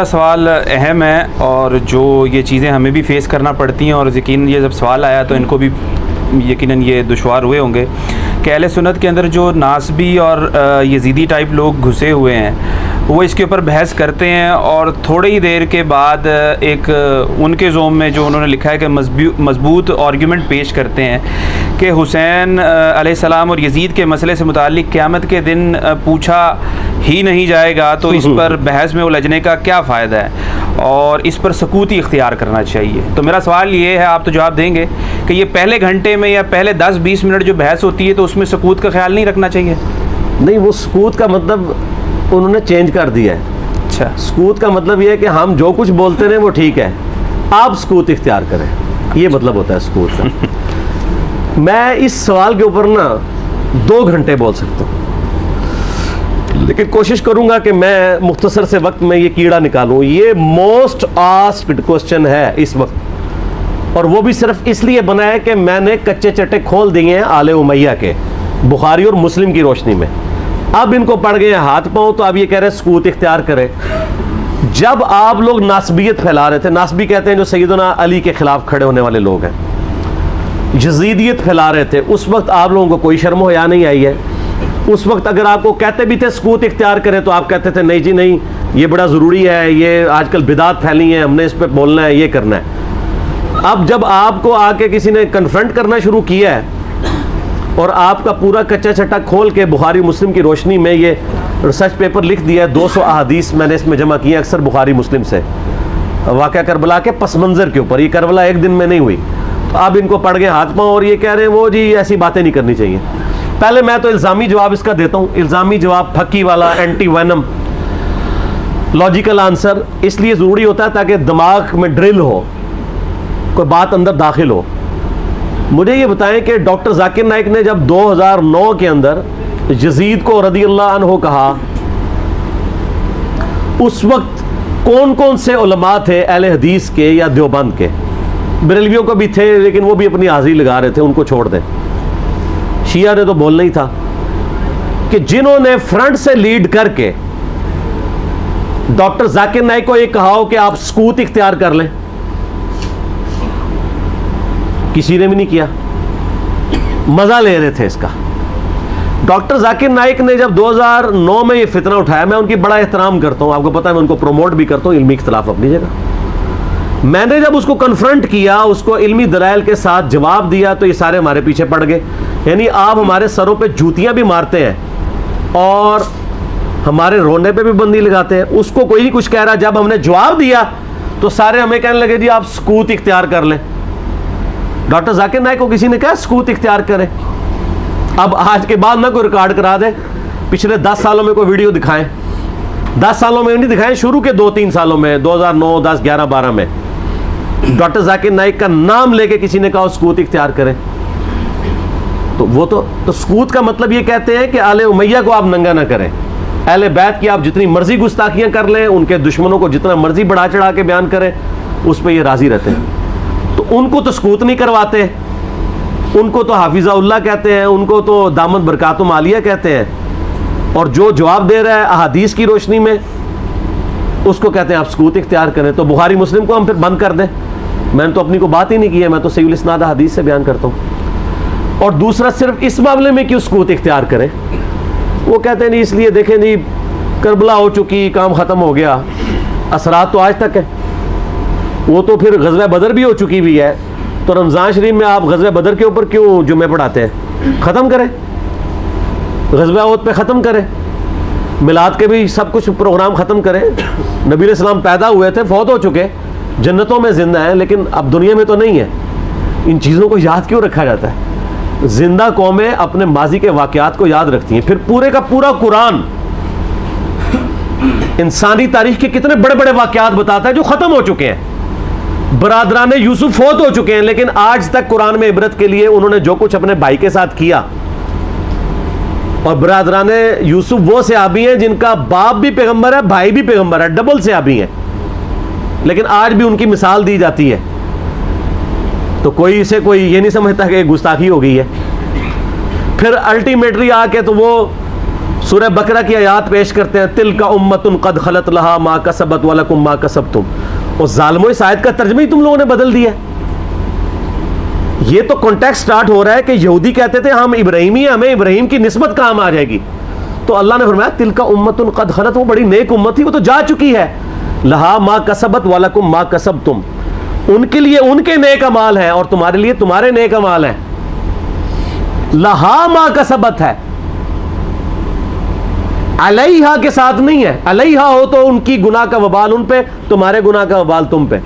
سوال اہم ہے اور جو یہ چیزیں ہمیں بھی فیس کرنا پڑتی ہیں، اور یقیناً یہ جب سوال آیا تو ان کو بھی یقیناً یہ دشوار ہوئے ہوں گے کہ اہل سنت کے اندر جو ناسبی اور یزیدی ٹائپ لوگ گھسے ہوئے ہیں وہ اس کے اوپر بحث کرتے ہیں، اور تھوڑی ہی دیر کے بعد ایک ان کے زوم میں جو انہوں نے لکھا ہے کہ مضبوط آرگیومنٹ پیش کرتے ہیں کہ حسین علیہ السلام اور یزید کے مسئلے سے متعلق قیامت کے دن پوچھا ہی نہیں جائے گا تو اس پر بحث میں الجھنے کا کیا فائدہ ہے، اور اس پر سکوتی اختیار کرنا چاہیے۔ تو میرا سوال یہ ہے، آپ تو جواب دیں گے، کہ یہ پہلے گھنٹے میں یا پہلے 10-20 منٹ جو بحث ہوتی ہے تو اس میں سکوت کا خیال نہیں رکھنا چاہیے؟ نہیں، وہ سکوت کا مطلب انہوں نے چینج کر دیا ہے۔ اچھا، سکوت کا مطلب یہ ہے کہ ہم جو کچھ بولتے رہے وہ ٹھیک ہے، آپ سکوت اختیار کریں، یہ مطلب ہوتا ہے سکوت کا۔ میں اس سوال کے اوپر نا 2 گھنٹے بول سکتا ہوں، لیکن کوشش کروں گا کہ میں مختصر سے وقت میں یہ کیڑا نکالوں۔ یہ موسٹ آسکڈ کوسچن ہے اس وقت، اور وہ بھی صرف اس لیے بنا ہے کہ میں نے کچے چٹے کھول دیے ہیں آل امیہ کے، بخاری اور مسلم کی روشنی میں۔ اب ان کو پڑ گئے ہیں ہاتھ پاؤں، تو اب یہ کہہ رہے ہیں سکوت اختیار کرے۔ جب آپ لوگ ناسبیت پھیلا رہے تھے، ناسبی کہتے ہیں جو سیدنا علی کے خلاف کھڑے ہونے والے لوگ ہیں، یزیدیت پھیلا رہے تھے، اس وقت آپ لوگوں کو کوئی شرم و حیا نہیں آئی ہے؟ اس وقت اگر آپ کو کہتے بھی تھے سکوت اختیار کریں تو آپ کہتے تھے نہیں جی نہیں، یہ بڑا ضروری ہے، یہ آج کل بدعت پھیلی ہیں، ہم نے اس پہ بولنا ہے، یہ کرنا ہے۔ اب جب آپ کو آ کے کسی نے کنفرنٹ کرنا شروع کیا ہے اور آپ کا پورا کچا چٹا کھول کے بخاری مسلم کی روشنی میں یہ ریسرچ پیپر لکھ دیا ہے، 200 احادیث میں نے اس میں جمع کی ہیں، اکثر بخاری مسلم سے، واقعہ کربلا کے پس منظر کے اوپر۔ یہ کربلا ایک دن میں نہیں ہوئی، اب ان کو پڑ گئے ہاتھ پاؤں اور یہ کہہ رہے ہیں وہ جی ایسی باتیں نہیں کرنی چاہیے۔ پہلے میں تو الزامی جواب اس کا دیتا ہوں، الزامی جواب پھکی والا، اینٹی وینم، لاجیکل آنسر اس لیے ضروری ہوتا ہے تاکہ دماغ میں ڈرل ہو، کوئی بات اندر داخل ہو۔ مجھے یہ بتائیں کہ ڈاکٹر ذاکر نائک نے جب 2009 کے اندر یزید کو رضی اللہ عنہ کہا، اس وقت کون کون سے علماء تھے اہل حدیث کے یا دیوبند کے؟ بریلویوں کو بھی تھے لیکن وہ بھی اپنی حاضری لگا رہے تھے، ان کو چھوڑ دیں۔ شیعہ نے تو بولنا ہی تھا کہ جنہوں نے فرنٹ سے لیڈ کر کے ڈاکٹر ذاکر نائک کو یہ کہا ہو کہ آپ سکوت اختیار کر لیں، کسی نے بھی نہیں کیا، مزہ لے رہے تھے اس کا۔ ڈاکٹر ذاکر نائک نے جب 2009 میں یہ فتنہ اٹھایا، میں ان کی بڑا احترام کرتا ہوں، آپ کو پتا ہے میں ان کو پروموٹ بھی کرتا ہوں، علمی اختلاف اپنی جگہ۔ میں نے جب اس کو کنفرنٹ کیا، اس کو علمی دلائل کے ساتھ جواب دیا، تو یہ سارے ہمارے پیچھے پڑ گئے۔ یعنی آپ ہمارے سروں پہ جوتیاں بھی مارتے ہیں اور ہمارے رونے پہ بھی بندی لگاتے ہیں، اس کو کوئی نہیں کچھ کہہ رہا۔ جب ہم نے جواب دیا تو سارے ہمیں کہنے لگے جی آپ سکوت اختیار کر لیں۔ ڈاکٹر ذاکر نائک کو کسی نے کہا سکوت اختیار کریں؟ اب آج کے بعد نہ کوئی ریکارڈ کرا دے، پچھلے 10 سالوں میں کوئی ویڈیو دکھائیں، 10 سالوں میں نہیں دکھائیں، شروع کے 2-3 سالوں میں، 2009، 10، 11، 12 میں ڈاکٹر ذاکر نائک کا نام لے کے کسی نے کہا سکوت اختیار کریں، تو وہ تو سکوت کا مطلب یہ کہتے ہیں کہ آل امیہ کو آپ ننگا نہ کریں، اہل بیت کی آپ جتنی مرضی گستاخیاں کر لیں، ان کے دشمنوں کو جتنا مرضی بڑھا چڑھا کے بیان کریں، اس پہ یہ راضی رہتے ہیں۔ تو ان کو تو سکوت نہیں کرواتے، ان کو تو حافظہ اللہ کہتے ہیں، ان کو تو دامن برکاتم عالیہ کہتے ہیں، اور جو جواب دے رہا ہے احادیث کی روشنی میں اس کو کہتے ہیں آپ سکوت اختیار کریں۔ تو بخاری مسلم کو ہم پھر بند کر دیں؟ میں نے تو اپنی کو بات ہی نہیں کی ہے، میں تو صحیح الاسناد حدیث سے بیان کرتا ہوں۔ اور دوسرا، صرف اس معاملے میں کیوں سکوت اختیار کریں؟ وہ کہتے ہیں نہیں، اس لیے دیکھیں نہیں، کربلا ہو چکی، کام ختم ہو گیا، اثرات تو آج تک ہے، وہ تو پھر غزوہ بدر بھی ہو چکی بھی ہے، تو رمضان شریف میں آپ غزوہ بدر کے اوپر کیوں جمعے پڑھاتے ہیں؟ ختم کریں، غزوہ احد پہ ختم کریں، میلاد کے بھی سب کچھ پروگرام ختم کریں۔ نبی علیہ السلام پیدا ہوئے تھے، فوت ہو چکے، جنتوں میں زندہ ہیں، لیکن اب دنیا میں تو نہیں ہے۔ ان چیزوں کو یاد کیوں رکھا جاتا ہے؟ زندہ قومیں اپنے ماضی کے واقعات کو یاد رکھتی ہیں۔ پھر پورے کا پورا قرآن انسانی تاریخ کے کتنے بڑے بڑے واقعات بتاتا ہے جو ختم ہو چکے ہیں۔ برادران یوسف فوت ہو چکے ہیں، لیکن آج تک قرآن میں عبرت کے لیے انہوں نے جو کچھ اپنے بھائی کے ساتھ کیا، اور برادران یوسف وہ صحابی ہیں جن کا باپ بھی پیغمبر ہے، بھائی بھی پیغمبر ہے، ڈبل صحابی ہیں، لیکن آج بھی ان کی مثال دی جاتی ہے۔ تو کوئی اسے کوئی یہ نہیں سمجھتا کہ گستاخی ہو گئی ہے۔ پھر الٹیمیٹلی آ کے تو وہ سورہ بقرہ کی آیات پیش کرتے ہیں تلک امۃ قد خلت لہا ما کسبت ولکم ما کسبتم. اور ظالموں اس آیت کا ترجمہ ہی تم لوگوں نے بدل دیا. یہ تو کانٹیکسٹ سٹارٹ ہو رہا ہے کہ یہودی کہتے تھے ہم ابراہیمی ہیں, ہمیں ابراہیم کی نسبت کام آ جائے گی. تو اللہ نے فرمایا تلک امۃ قد خلت, وہ بڑی نیک امت تھی, وہ تو جا چکی ہے. لہا ما کسبت ولکم ما کسبتم, ان کے لیے ان کے نیک اعمال ہیں اور تمہارے لیے تمہارے نیک اعمال ہیں. لہا ما کسبت ہے, علیہا کے ساتھ نہیں ہے. علیہا ہو تو ان کی گناہ کا وبال ان پہ, تمہارے گناہ کا وبال تم پہ.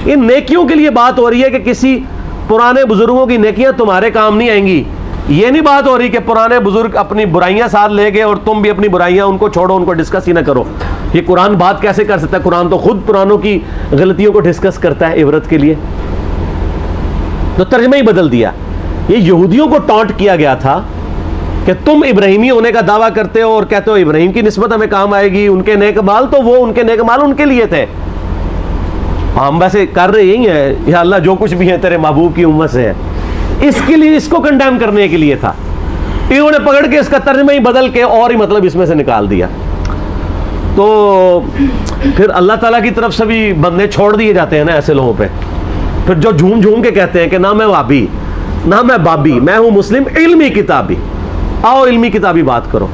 ان نیکیوں کے لیے بات ہو رہی ہے کہ کسی پرانے بزرگوں کی نیکیاں تمہارے کام نہیں آئیں گی. یہ نہیں بات ہو رہی کہ پرانے بزرگ اپنی برائیاں ساتھ لے گئے اور تم بھی اپنی برائیاں ان کو چھوڑو, ان کو ڈسکس ہی نہ کرو. یہ قرآن بات کیسے کر سکتا ہے؟ قرآن تو خود پرانوں کی غلطیوں کو ڈسکس کرتا ہے عبرت کے لیے. تو ترجمہ ہی بدل دیا. یہ یہودیوں کو ٹانٹ کیا گیا تھا کہ تم ابراہیمی ہونے کا دعویٰ کرتے ہو اور کہتے ہو ابراہیم کی نسبت ہمیں کام آئے گی, ان کے نیک اعمال تو وہ ان کے نیک اعمال ان کے لیے تھے. ہم ویسے کر رہے یہی ہیں, یا اللہ جو کچھ بھی ہے تیرے محبوب کی امت سے ہے. اس کے لیے, اس کو کنڈیم کرنے کے لیے تھا. انہوں نے پکڑ کے اس کا ترجمہ ہی بدل کے اور ہی مطلب اس میں سے نکال دیا. تو پھر اللہ تعالیٰ کی طرف سے بھی بندے چھوڑ دیے جاتے ہیں نا ایسے لوگوں پہ. پھر جو جھوم جھوم کے کہتے ہیں کہ نہ میں وابی نہ میں بابی, میں ہوں مسلم علمی کتابی. آؤ علمی کتابی بات کرو.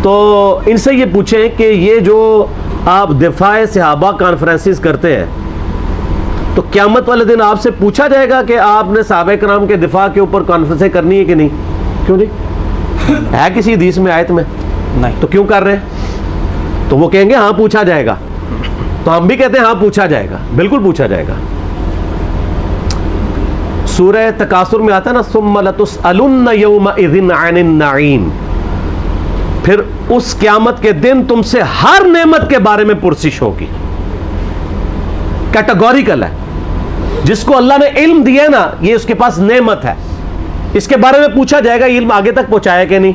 تو ان سے یہ پوچھیں کہ یہ جو آپ دفاع صحابہ کانفرنسز کرتے ہیں, تو قیامت والے دن آپ سے پوچھا جائے گا کہ آپ نے صحابہ کرام کے دفاع کے اوپر کانفرنسیں کرنی ہے کہ نہیں؟ کیوں نہیں؟ ہے کسی حدیث میں, آیت میں نہیں, تو کیوں کر رہے ہیں؟ تو وہ کہیں گے ہاں پوچھا جائے گا. تو ہم بھی کہتے ہیں ہاں پوچھا جائے گا, بالکل پوچھا جائے گا. سورہ تکاثر میں آتا ہے نا ثم لتسألن یومئذ عن النعیم, پھر اس قیامت کے دن تم سے ہر نعمت کے بارے میں پرسش ہوگی. کیٹیگوریکل ہے. جس کو اللہ نے علم دیا ہے نا, یہ اس کے پاس نعمت ہے, اس کے بارے میں پوچھا جائے گا علم آگے تک پہنچایا کہ نہیں,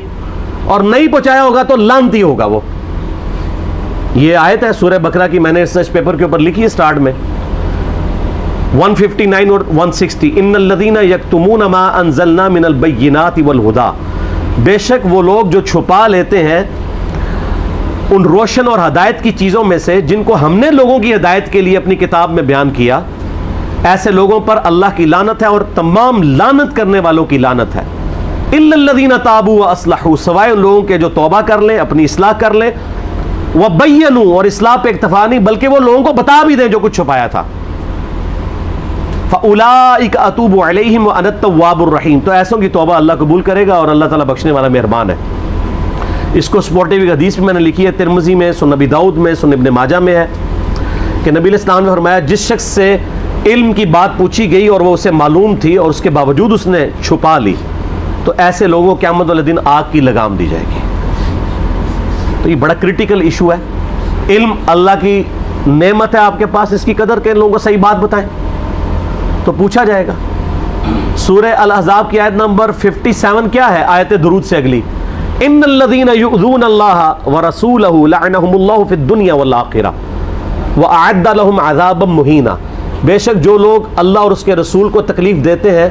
اور نہیں پہنچایا ہوگا تو لعنتی ہوگا وہ. یہ آیت ہے سورہ بقرہ کی, میں نے ریسرچ پیپر کے اوپر لکھی ہے سٹارٹ میں 159 اور 160. ان الذین یکتمون ما انزلنا من البینات والہدی, بے شک وہ لوگ جو چھپا لیتے ہیں ان روشن اور ہدایت کی چیزوں میں سے جن کو ہم نے لوگوں کی ہدایت کے لیے اپنی کتاب میں بیان کیا, ایسے لوگوں پر اللہ کی لعنت ہے اور تمام لعنت کرنے والوں کی لعنت ہے. الا الذین تابوا واصلحوا, سوائے ان لوگوں کے جو توبہ کر لیں, اپنی اصلاح کر لیں, وبینوا, اور اصلاح پہ اکتفا نہیں بلکہ وہ لوگوں کو بتا بھی دیں جو کچھ چھپایا تھا. فاولئک اتوب علیہم وانا التواب الرحیم, تو ایسوں کی توبہ اللہ قبول کرے گا اور اللہ تعالیٰ بخشنے والا مہربان ہے. اس کو سپورٹیو ایک حدیث بھی میں نے لکھی ہے, ترمذی میں, سنن ابی داؤد میں, سنن ابن ماجہ میں ہے کہ نبی علیہ السلام نے فرمایا جس شخص سے علم کی بات پوچھی گئی اور وہ اسے معلوم تھی اور اس کے باوجود اس نے چھپا لی, تو ایسے لوگوں قیامت والے دن آگ کی لگام دی جائے گی. تو یہ بڑا کریٹیکل ایشو ہے. علم اللہ کی نعمت ہے آپ کے پاس, اس کی قدر کے لوگوں کو صحیح بات بتائیں تو پوچھا جائے گا. سورہ الاحزاب کی آیت نمبر 57 کیا ہے؟ آیت درود سے اگلی, ان الذین یؤذون اللہ ورسولہ لعنہم اللہ فی الدنیا والآخرہ واعد لہم عذابا مہینا, بے شک جو لوگ اللہ اور اس کے رسول کو تکلیف دیتے ہیں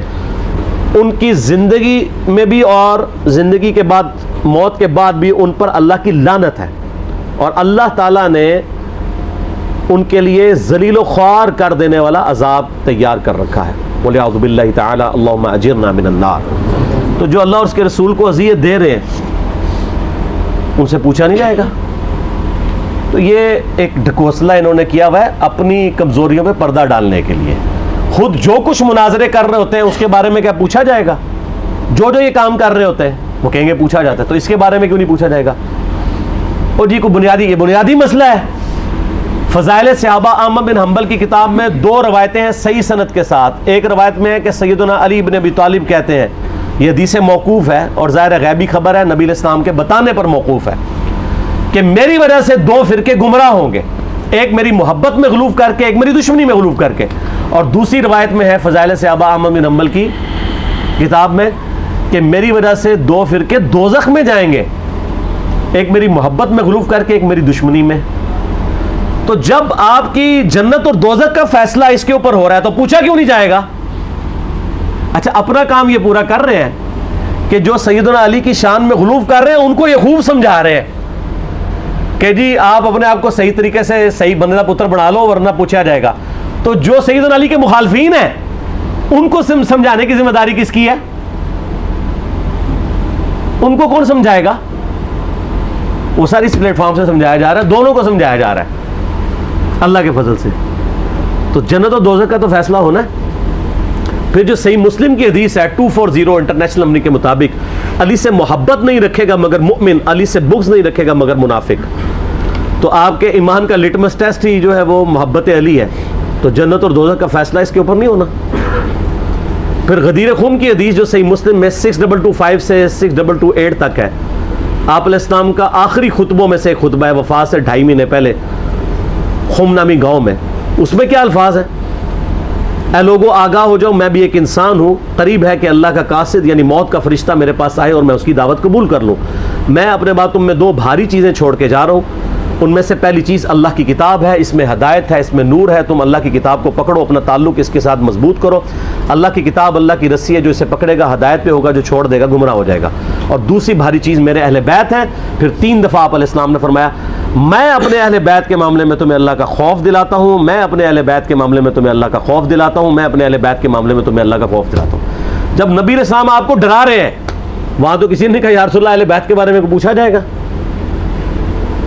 ان کی زندگی میں بھی اور زندگی کے بعد, موت کے بعد بھی ان پر اللہ کی لعنت ہے, اور اللہ تعالیٰ نے ان کے لیے ذلیل و خوار کر دینے والا عذاب تیار کر رکھا ہے. وَلِعَوْذُ بِاللَّهِ تَعَالَى اللہم اجرنا من النار. تو جو اللہ اور اس کے رسول کو اذیت دے رہے ہیں ان سے پوچھا نہیں جائے گا. تو یہ ایک ڈھکوسلا انہوں نے کیا ہوا ہے اپنی کمزوریوں پہ پردہ ڈالنے کے لیے. خود جو کچھ مناظرے کر رہے ہوتے ہیں اس کے بارے میں کیا پوچھا جائے گا؟ جو یہ کام کر رہے ہوتے ہیں وہ کہیں گے پوچھا جاتا ہے, تو اس کے بارے میں کیوں نہیں پوچھا جائے گا؟ اور جی کو یہ بنیادی مسئلہ ہے. فضائل صحابہ احمد بن حنبل کی کتاب میں 2 روایتیں ہیں صحیح سند کے ساتھ. ایک روایت میں ہے کہ سیدنا علی بن ابی طالب کہتے ہیں, یہ حدیث موقوف ہے اور ظاہر غیبی خبر ہے, نبی علیہ السلام کے بتانے پر موقوف ہے, کہ میری وجہ سے 2 فرقے گمراہ ہوں گے, ایک میری محبت میں غلوف کر کے, ایک میری دشمنی میں غلوف کر کے. اور دوسری روایت میں ہے فضائل صحابہ احمد بن حنبل کی کتاب میں کہ میری وجہ سے 2 فرقے دوزخ میں جائیں گے, ایک میری محبت میں غلوف کر کے, ایک میری دشمنی میں. تو جب آپ کی جنت اور دوزخ کا فیصلہ اس کے اوپر ہو رہا ہے تو پوچھا کیوں نہیں جائے گا؟ اچھا اپنا کام یہ پورا کر رہے ہیں کہ جو سیدنا علی کی شان میں غلوف کر رہے ہیں ان کو یہ خوب سمجھا رہے ہیں کہ جی آپ اپنے آپ کو صحیح طریقے سے صحیح بندے کا پتر بنا لو ورنہ پوچھا جائے گا. تو جو سیدنا علی کے مخالفین ہیں ان کو سمجھانے کی ذمہ داری کس کی ہے؟ ان کو کون سمجھائے گا؟ وہ ساری اس پلیٹ فارم سے سمجھایا جا رہا ہے, دونوں کو سمجھایا جا رہا ہے اللہ کے فضل سے. تو جنت و دوزخ کا تو فیصلہ ہونا ہے. پھر جو صحیح مسلم کی حدیث ہے 240 انٹرنیشنل نمبر کے مطابق, علی سے محبت نہیں رکھے گا مگر مؤمن, علی سے بغض نہیں رکھے گا مگر منافق. تو آپ کے ایمان کا لٹمس ٹیسٹ ہی جو ہے وہ محبت علی ہے. تو جنت اور دوزخ کا فیصلہ اس کے اوپر نہیں ہونا. پھر غدیر خم کی حدیث جو صحیح مسلم میں 6225 سے 6228 تک ہے, آپ علیہ السلام کا آخری خطبوں میں سے خطبہ ہے وفات سے 2.5 مہینے پہلے خم نامی گاؤں میں. اس میں کیا الفاظ ہیں؟ اے لوگوں آگاہ ہو جاؤ, میں بھی ایک انسان ہوں, قریب ہے کہ اللہ کا قاصد یعنی موت کا فرشتہ میرے پاس آئے اور میں اس کی دعوت قبول کر لوں. میں اپنے بعد تم میں 2 بھاری چیزیں چھوڑ کے جا رہا ہوں. ان میں سے پہلی چیز اللہ کی کتاب ہے, اس میں ہدایت ہے, اس میں نور ہے. تم اللہ کی کتاب کو پکڑو, اپنا تعلق اس کے ساتھ مضبوط کرو. اللہ کی کتاب اللہ کی رسی ہے, جو اسے پکڑے گا ہدایت پہ ہوگا, جو چھوڑ دے گا گمراہ ہو جائے گا. اور دوسری بھاری چیز میرے اہل بیت ہیں. پھر 3 دفعہ آپ علیہ السلام نے فرمایا میں اپنے اہل بیت کے معاملے میں تمہیں اللہ کا خوف دلاتا ہوں, میں اپنے اہل بیت کے معاملے میں تمہیں اللہ کا خوف دلاتا ہوں, میں اپنے اہل بیت کے معاملے میں تمہیں اللہ کا خوف دلاتا ہوں. جب نبی علیہ السلام آپ کو ڈرا رہے ہیں, وہاں تو کسی نے کہا یا رسول اللہ اہل بیت کے بارے میں پوچھا جائے گا.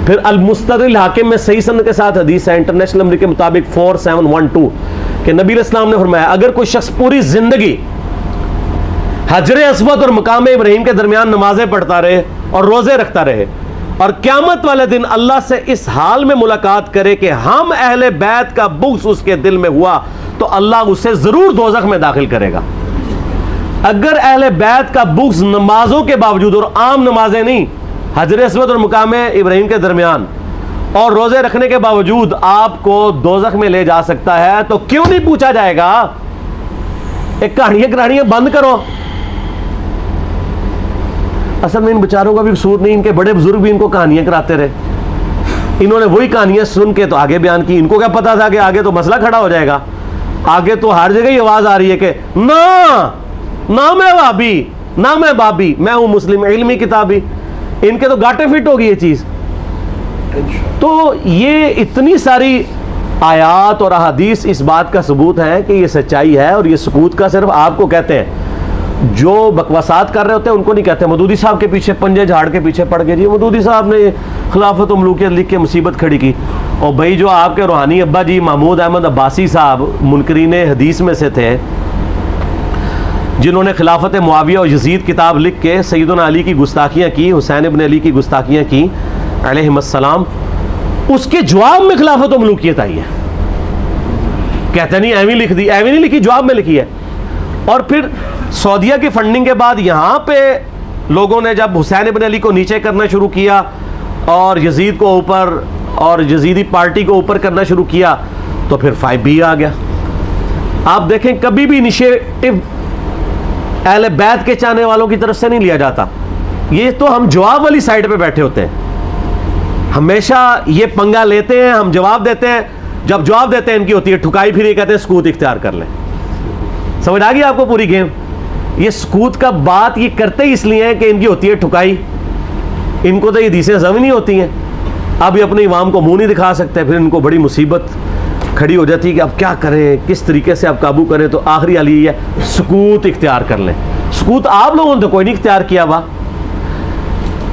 پھر المستدرک الحاکم میں صحیح سند کے ساتھ حدیث ہے انٹرنیشنل نمبر کے مطابق 4712 کہ نبی علیہ السلام نے فرمایا اگر کوئی شخص پوری زندگی حجر اسود اور مقام ابراہیم کے درمیان نمازیں پڑھتا رہے اور روزے رکھتا رہے اور قیامت والے دن اللہ سے اس حال میں ملاقات کرے کہ ہم اہل بیت کا بغض اس کے دل میں ہوا, تو اللہ اسے ضرور دوزخ میں داخل کرے گا. اگر اہل بیت کا بغض نمازوں کے باوجود, اور عام نمازیں نہیں, حجر اسود اور مقام ابراہیم کے درمیان اور روزے رکھنے کے باوجود آپ کو دوزخ میں لے جا سکتا ہے, تو کیوں نہیں پوچھا جائے گا؟ ایک کہانیاں بند کرو. اصل میں ان بیچاروں کا بھی قصور نہیں, ان کے بڑے بزرگ بھی ان کو کہانیاں کراتے رہے. انہوں نے وہی کہانیاں سن کے تو آگے بیان کی. ان کو کیا پتا تھا کہ آگے تو مسئلہ کھڑا ہو جائے گا. آگے تو ہر جگہ یہ آواز آ رہی ہے کہ نہ میں وہابی, نہ میں بابی, میں ہوں مسلم علمی کتابی. ان کے تو گاٹے فٹ ہوگی یہ چیز. تو یہ اتنی ساری آیات اور احادیث اس بات کا ثبوت ہے کہ یہ سچائی ہے, اور یہ سکوت کا صرف آپ کو کہتے ہیں. جو بکواسات کر رہے ہوتے ہیں ان کو نہیں کہتے. مودودی صاحب کے پیچھے پنجے جھاڑ کے پیچھے پڑ گئے, جی مودودی صاحب نے خلافت و ملوکیت لکھ کے مصیبت کھڑی کی. اور بھائی جو آپ کے روحانی ابا جی محمود احمد عباسی صاحب منکرین حدیث میں سے تھے, جنہوں نے خلافت معاویہ اور یزید کتاب لکھ کے سیدنا علی کی گستاخیاں کی, حسین ابن علی کی گستاخیاں کی علیہم السلام, اس کے جواب میں خلافت و ملوکیت آئی ہے. کہتے نہیں ایویں لکھ دی, ایویں نہیں لکھی, جواب میں لکھی ہے. اور پھر سعودیہ کی فنڈنگ کے بعد یہاں پہ لوگوں نے جب حسین ابن علی کو نیچے کرنا شروع کیا اور یزید کو اوپر اور یزیدی پارٹی کو اوپر کرنا شروع کیا, تو پھر 5B آ گیا. آپ دیکھیں کبھی بھی انیشیٹو اہل بیت کے چاہنے والوں کی طرف سے نہیں لیا جاتا. یہ تو ہم جواب والی سائڈ پہ بیٹھے ہوتے ہیں, ہمیشہ یہ پنگا لیتے ہیں, ہم جواب دیتے ہیں. جب جواب دیتے ہیں ان کی ہوتی ہے ٹھکائی, پھر یہ کہتے ہیں سکوت اختیار کر لیں. سمجھ آ گئی آپ کو پوری گیم؟ یہ سکوت کا بات یہ کرتے ہی اس لیے ہیں کہ ان کی ہوتی ہے ٹھکائی. ان کو تو یہ حدیثیں زمین نہیں ہوتی ہیں. اب یہ اپنے عوام کو منہ نہیں دکھا سکتے, پھر ان کو بڑی مصیبت کھڑی ہو جاتی ہے کہ اب کیا کریں, کس طریقے سے اب قابو کریں. تو آخری حل یہ ہے سکوت اختیار کر لیں. سکوت آپ لوگوں نے تو کوئی نہیں اختیار کیا.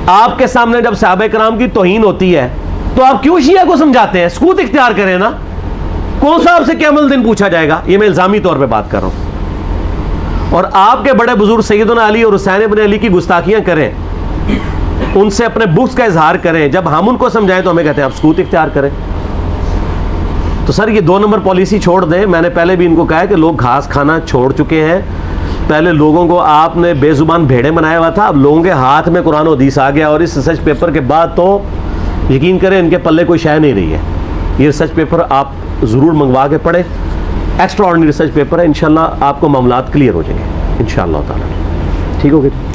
آپ کے سامنے جب صحابہ کرام کی توہین ہوتی ہے تو آپ کیوں شیعہ کو سمجھاتے ہیں؟ سکوت اختیار کریں نا. کون سا آپ سے قیامت دن پوچھا جائے گا؟ یہ میں الزامی طور پہ بات کر رہا ہوں. اور آپ کے بڑے بزرگ سیدنا علی اور حسین ابن علی کی گستاخیاں کریں, ان سے اپنے بغض کا اظہار کریں. جب ہم ان کو سمجھائیں تو ہمیں کہتے ہیں آپ سکوت اختیار کریں. تو سر یہ 2 نمبر پالیسی چھوڑ دیں. میں نے پہلے بھی ان کو کہا ہے کہ لوگ گھاس کھانا چھوڑ چکے ہیں. پہلے لوگوں کو آپ نے بے زبان بھیڑے بنایا ہوا تھا, اب لوگوں کے ہاتھ میں قرآن و حدیث آ گیا. اور اس ریسرچ پیپر کے بعد تو یقین کریں ان کے پلے کوئی شے نہیں رہی ہے. یہ ریسرچ پیپر آپ ضرور منگوا کے پڑھیں. ایکسٹرا آرڈنری ریسرچ پیپر ہے. انشاءاللہ آپ کو معاملات کلیئر ہو جائیں گے انشاءاللہ تعالی. ٹھیک ہو گیا؟